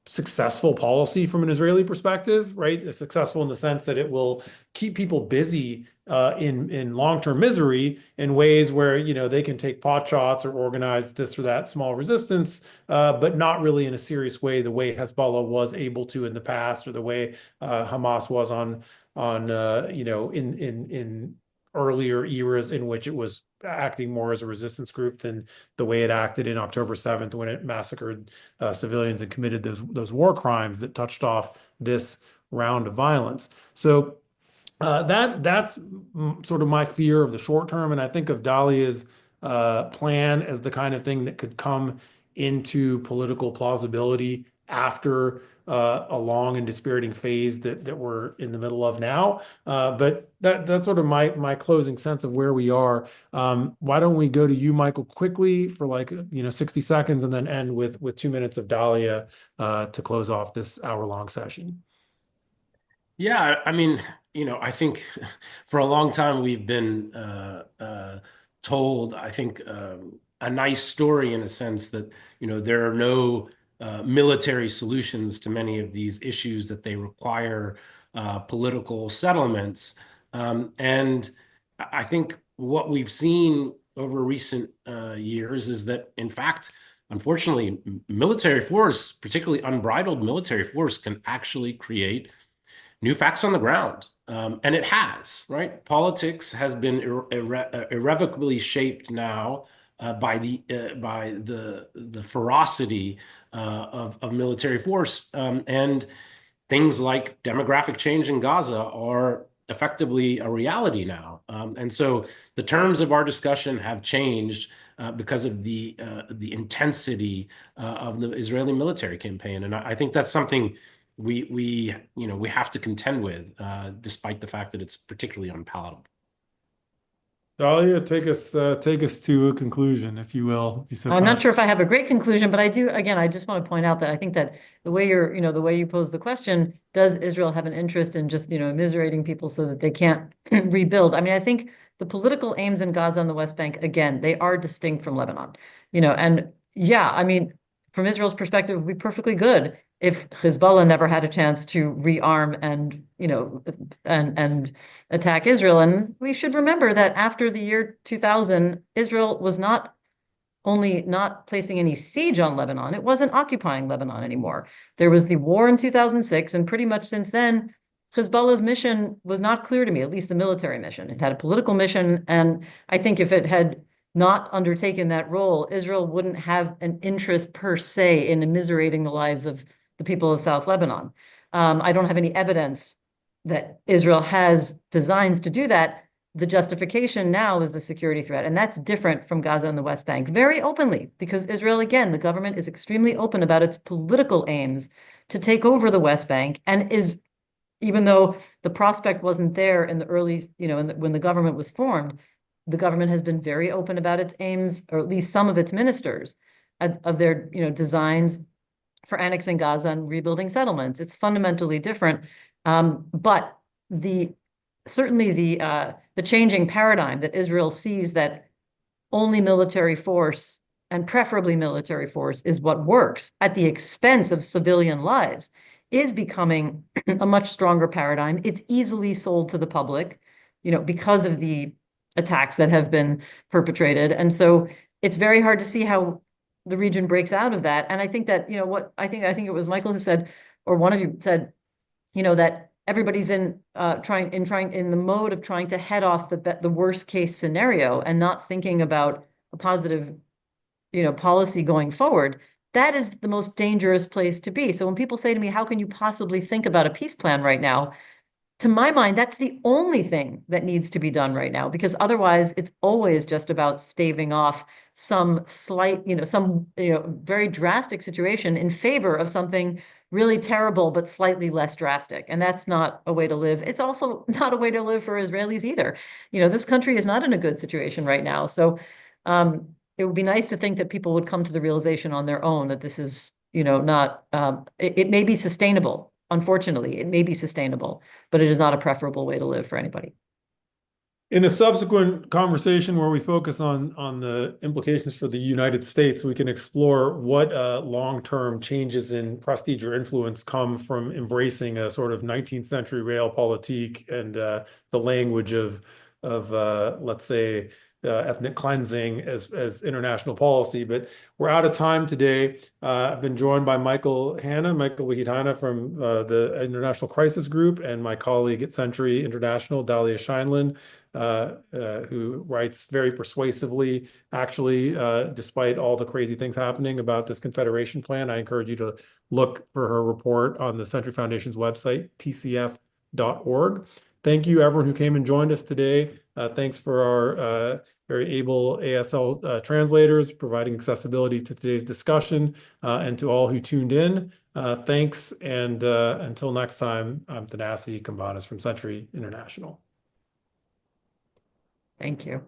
successful policy from an Israeli perspective, right? Successful in the sense that it will keep people busy in long-term misery in ways where, they can take pot shots or organize this or that small resistance, but not really in a serious way, the way Hezbollah was able to in the past, or the way Hamas was in earlier eras in which it was acting more as a resistance group than the way it acted in October 7th when it massacred civilians and committed those war crimes that touched off this round of violence. So that's sort of my fear of the short term, and I think of Dahlia's plan as the kind of thing that could come into political plausibility after a long and dispiriting phase that we're in the middle of now. But that's sort of my closing sense of where we are. Why don't we go to you, Michael, quickly for 60 seconds, and then end with 2 minutes of Dahlia to close off this hour-long session. Yeah, I mean, I think for a long time we've been told, I think, a nice story in a sense that, there are no military solutions to many of these issues, that they require political settlements. And I think what we've seen over recent years is that, in fact, unfortunately, military force, particularly unbridled military force, can actually create new facts on the ground. And it has, right? Politics has been irrevocably shaped now by the ferocity of military force. And things like demographic change in Gaza are effectively a reality now. And so the terms of our discussion have changed because of the intensity of the Israeli military campaign. And I think that's something we have to contend with, despite the fact that it's particularly unpalatable. Dahlia, take us to a conclusion, if you will. Be so I'm not kind. sure if I have a great conclusion, but I just want to point out that I think that the way the way you pose the question, does Israel have an interest in just, immiserating people so that they can't rebuild? I mean, I think the political aims in Gaza and the West Bank, again, they are distinct from Lebanon, and yeah, I mean, from Israel's perspective, it would be perfectly good if Hezbollah never had a chance to rearm and, and attack Israel. And we should remember that after the year 2000, Israel was not only not placing any siege on Lebanon, it wasn't occupying Lebanon anymore. There was the war in 2006, and pretty much since then, Hezbollah's mission was not clear to me, at least the military mission. It had a political mission, and I think if it had not undertaken that role, Israel wouldn't have an interest per se in immiserating the lives of the people of South Lebanon. I don't have any evidence that Israel has designs to do that. The justification now is the security threat, and that's different from Gaza and the West Bank, very openly, because Israel, again, the government is extremely open about its political aims to take over the West Bank, and is, even though the prospect wasn't there in the early, when the government was formed, the government has been very open about its aims, or at least some of its ministers, of their, designs for annexing Gaza and rebuilding settlements. It's fundamentally different, but certainly the changing paradigm that Israel sees that only military force, and preferably military force, is what works at the expense of civilian lives, is becoming a much stronger paradigm. It's easily sold to the public, because of the attacks that have been perpetrated. And so it's very hard to see how the region breaks out of that. And I think that, I think it was Michael who said, or one of you said, that everybody's in the mode of trying to head off the worst case scenario, and not thinking about a positive, policy going forward, that is the most dangerous place to be. So when people say to me, how can you possibly think about a peace plan right now? To my mind, that's the only thing that needs to be done right now, because otherwise it's always just about staving off some slight, very drastic situation in favor of something really terrible, but slightly less drastic. And that's not a way to live. It's also not a way to live for Israelis either. This country is not in a good situation right now. So it would be nice to think that people would come to the realization on their own that this is, not, it may be sustainable. Unfortunately, it may be sustainable, but it is not a preferable way to live for anybody. In a subsequent conversation where we focus on the implications for the United States, we can explore what long-term changes in prestige or influence come from embracing a sort of 19th century realpolitik and the language of let's say ethnic cleansing as international policy. But we're out of time today. I've been joined by Michael Wahid Hanna from the International Crisis Group, and my colleague at Century International, Dalia Scheinlin, who writes very persuasively, actually, despite all the crazy things happening about this Confederation plan. I encourage you to look for her report on the Century Foundation's website, tcf.org. Thank you, everyone who came and joined us today. Thanks for our very able ASL translators providing accessibility to today's discussion, and to all who tuned in. Thanks, and until next time, I'm Thanasi Kambanis from Century International. Thank you.